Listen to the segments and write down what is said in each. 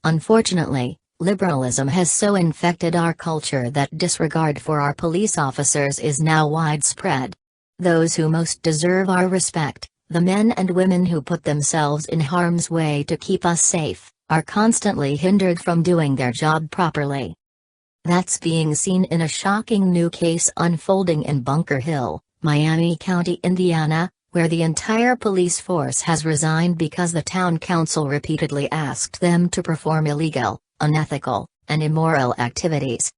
Unfortunately, liberalism has so infected our culture that disregard for our police officers is now widespread. Those who most deserve our respect, the men and women who put themselves in harm's way to keep us safe, are constantly hindered from doing their job properly. That's being seen in a shocking new case unfolding in Bunker Hill, Miami County, Indiana, where the entire police force has resigned because the town council repeatedly asked them to perform illegal, unethical, and immoral activities.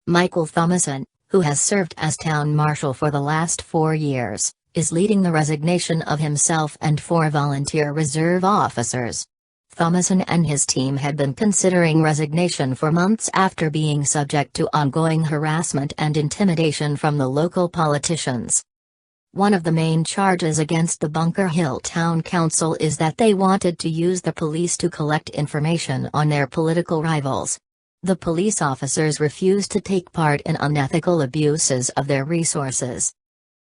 Michael Thomason, who has served as town marshal for the last 4 years, is leading the resignation of himself and 4 volunteer reserve officers. Thomason and his team had been considering resignation for months after being subject to ongoing harassment and intimidation from the local politicians. One of the main charges against the Bunker Hill Town Council is that they wanted to use the police to collect information on their political rivals. The police officers refused to take part in unethical abuses of their resources.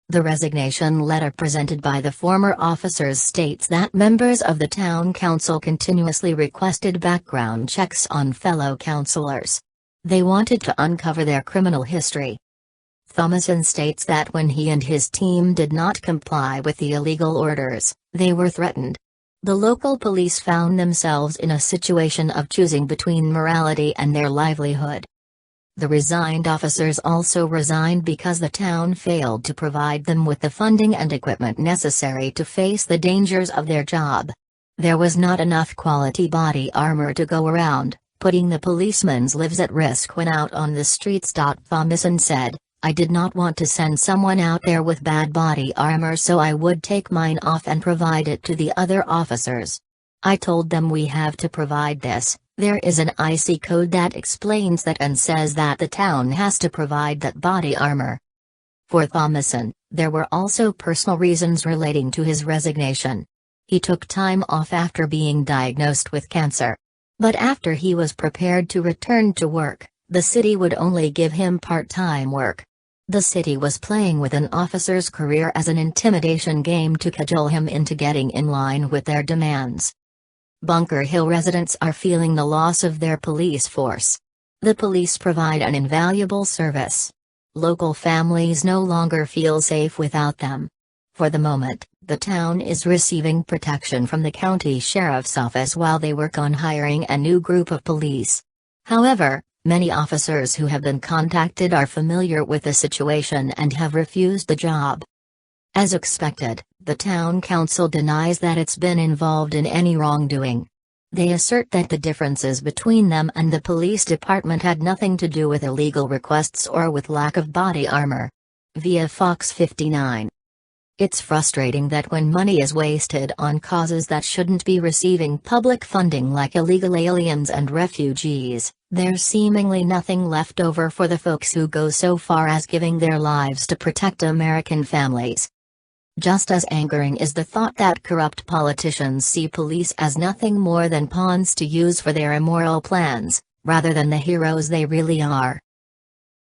The resignation letter presented by the former officers states that members of the town council continuously requested background checks on fellow councilors. They wanted to uncover their criminal history. Thomason states that when he and his team did not comply with the illegal orders, they were threatened. The local police found themselves in a situation of choosing between morality and their livelihood. The resigned officers also resigned because the town failed to provide them with the funding and equipment necessary to face the dangers of their job. There was not enough quality body armor to go around, putting the policemen's lives at risk when out on the streets. Thomason said, "I did not want to send someone out there with bad body armor, so I would take mine off and provide it to the other officers. I told them we have to provide this. There is an IC code that explains that and says that the town has to provide that body armor." For Thomason, there were also personal reasons relating to his resignation. He took time off after being diagnosed with cancer. But after he was prepared to return to work, the city would only give him part-time work. The city was playing with an officer's career as an intimidation game to cajole him into getting in line with their demands. Bunker Hill residents are feeling the loss of their police force. The police provide an invaluable service. Local families no longer feel safe without them. For the moment, the town is receiving protection from the county sheriff's office while they work on hiring a new group of police. However, many officers who have been contacted are familiar with the situation and have refused the job. As expected, the town council denies that it's been involved in any wrongdoing. They assert that the differences between them and the police department had nothing to do with illegal requests or with lack of body armor. Via Fox 59. It's frustrating that when money is wasted on causes that shouldn't be receiving public funding like illegal aliens and refugees, there's seemingly nothing left over for the folks who go so far as giving their lives to protect American families. Just as angering is the thought that corrupt politicians see police as nothing more than pawns to use for their immoral plans, rather than the heroes they really are.